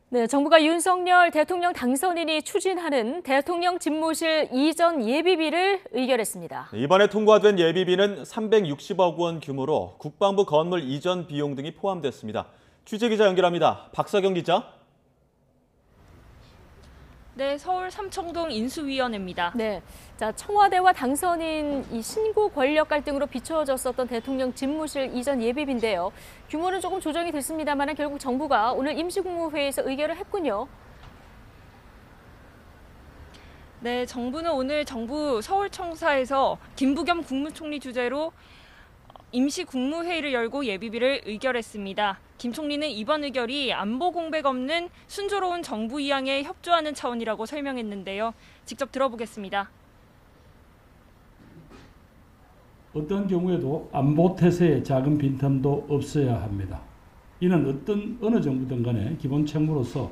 네, 정부가 윤석열 대통령 당선인이 추진하는 대통령 집무실 이전 예비비를 의결했습니다. 이번에 통과된 예비비는 360억 원 규모로 국방부 건물 이전 비용 등이 포함됐습니다. 취재기자 연결합니다. 박사경 기자. 네, 서울 삼청동 인수위원회입니다. 네, 자 청와대와 당선인 이 신고 권력 갈등으로 비춰졌었던 대통령 집무실 이전 예비비인데요. 규모는 조금 조정이 됐습니다만 결국 정부가 오늘 임시국무회의에서 의결을 했군요. 네, 정부는 오늘 정부 서울청사에서 김부겸 국무총리 주재로 임시국무회의를 열고 예비비를 의결했습니다. 김 총리는 이번 의결이 안보 공백 없는 순조로운 정부 이양에 협조하는 차원이라고 설명했는데요. 직접 들어보겠습니다. 어떤 경우에도 안보 태세에 작은 빈틈도 없어야 합니다. 이는 어느 정부든 간에 기본 책무로서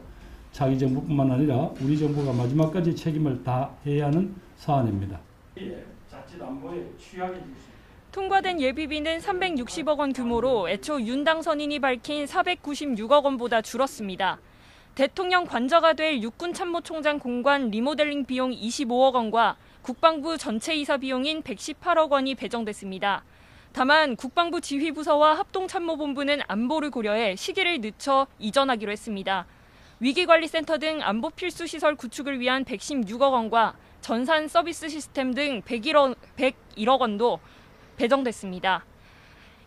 자기 정부뿐만 아니라 우리 정부가 마지막까지 책임을 다해야 하는 사안입니다. 자칫 안보에 취약해 있습니다. 통과된 예비비는 360억 원 규모로 애초 윤 당선인이 밝힌 496억 원보다 줄었습니다. 대통령 관저가 될 육군참모총장 공관 리모델링 비용 25억 원과 국방부 전체 이사 비용인 118억 원이 배정됐습니다. 다만 국방부 지휘부서와 합동참모본부는 안보를 고려해 시기를 늦춰 이전하기로 했습니다. 위기관리센터 등 안보 필수 시설 구축을 위한 116억 원과 전산 서비스 시스템 등 101억 원도 배정됐습니다.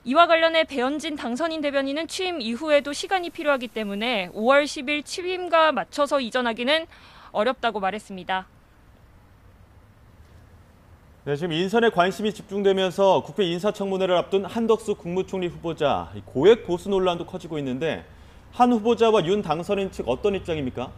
이와 관련해 배현진 당선인 대변인은 취임 이후에도 시간이 필요하기 때문에 5월 10일 취임과 맞춰서 이전하기는 어렵다고 말했습니다. 네, 지금 인선에 관심이 집중되면서 국회 인사청문회를 앞둔 한덕수 국무총리 후보자 고액 보수 논란도 커지고 있는데 한 후보자와 윤 당선인 측 어떤 입장입니까?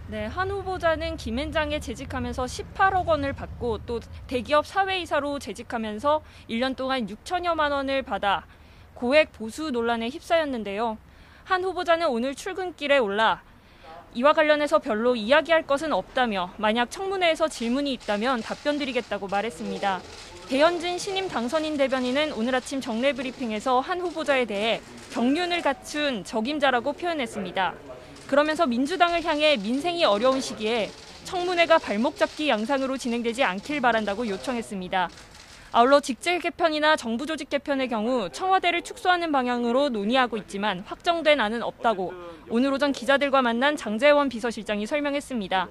네, 한 후보자는 김앤장에 재직하면서 18억 원을 받고 또 대기업 사회이사로 재직하면서 1년 동안 6천여만 원을 받아 고액 보수 논란에 휩싸였는데요. 한 후보자는 오늘 출근길에 올라 이와 관련해서 별로 이야기할 것은 없다며 만약 청문회에서 질문이 있다면 답변드리겠다고 말했습니다. 배현진 신임 당선인 대변인은 오늘 아침 정례 브리핑에서 한 후보자에 대해 경륜을 갖춘 적임자라고 표현했습니다. 그러면서 민주당을 향해 민생이 어려운 시기에 청문회가 발목 잡기 양상으로 진행되지 않길 바란다고 요청했습니다. 아울러 직제 개편이나 정부 조직 개편의 경우 청와대를 축소하는 방향으로 논의하고 있지만 확정된 안은 없다고 오늘 오전 기자들과 만난 장제원 비서실장이 설명했습니다.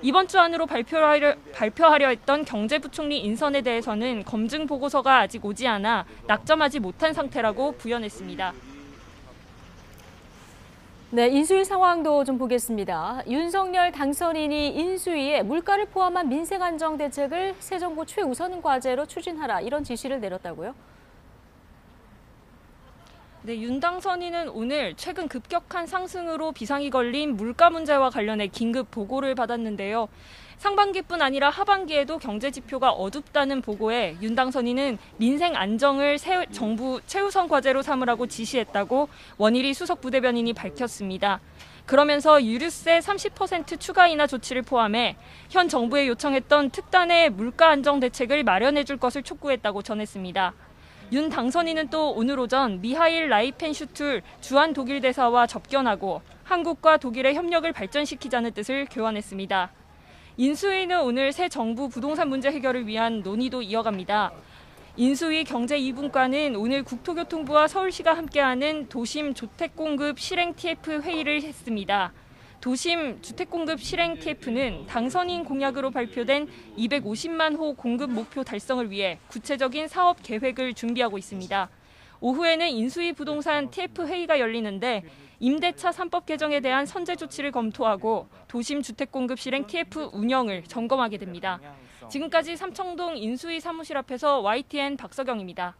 이번 주 안으로 발표하려 했던 경제부총리 인선에 대해서는 검증 보고서가 아직 오지 않아 낙점하지 못한 상태라고 부연했습니다. 네, 인수위 상황도 좀 보겠습니다. 윤석열 당선인이 인수위에 물가를 포함한 민생 안정 대책을 새 정부 최우선 과제로 추진하라 이런 지시를 내렸다고요? 네, 윤 당선인은 오늘 최근 급격한 상승으로 비상이 걸린 물가 문제와 관련해 긴급 보고를 받았는데요. 상반기뿐 아니라 하반기에도 경제 지표가 어둡다는 보고에 윤 당선인은 민생 안정을 정부 최우선 과제로 삼으라고 지시했다고 원일이 수석 부대변인이 밝혔습니다. 그러면서 유류세 30% 추가 인하 조치를 포함해 현 정부에 요청했던 특단의 물가 안정 대책을 마련해 줄 것을 촉구했다고 전했습니다. 윤 당선인은 또 오늘 오전 미하일 라이펜슈툴 주한 독일 대사와 접견하고 한국과 독일의 협력을 발전시키자는 뜻을 교환했습니다. 인수위는 오늘 새 정부 부동산 문제 해결을 위한 논의도 이어갑니다. 인수위 경제 2분과는 오늘 국토교통부와 서울시가 함께하는 도심 주택공급 실행 TF 회의를 했습니다. 도심 주택공급 실행 TF는 당선인 공약으로 발표된 250만 호 공급 목표 달성을 위해 구체적인 사업 계획을 준비하고 있습니다. 오후에는 인수위 부동산 TF 회의가 열리는데 임대차 3법 개정에 대한 선제 조치를 검토하고 도심 주택공급 실행 TF 운영을 점검하게 됩니다. 지금까지 삼청동 인수위 사무실 앞에서 YTN 박서경입니다.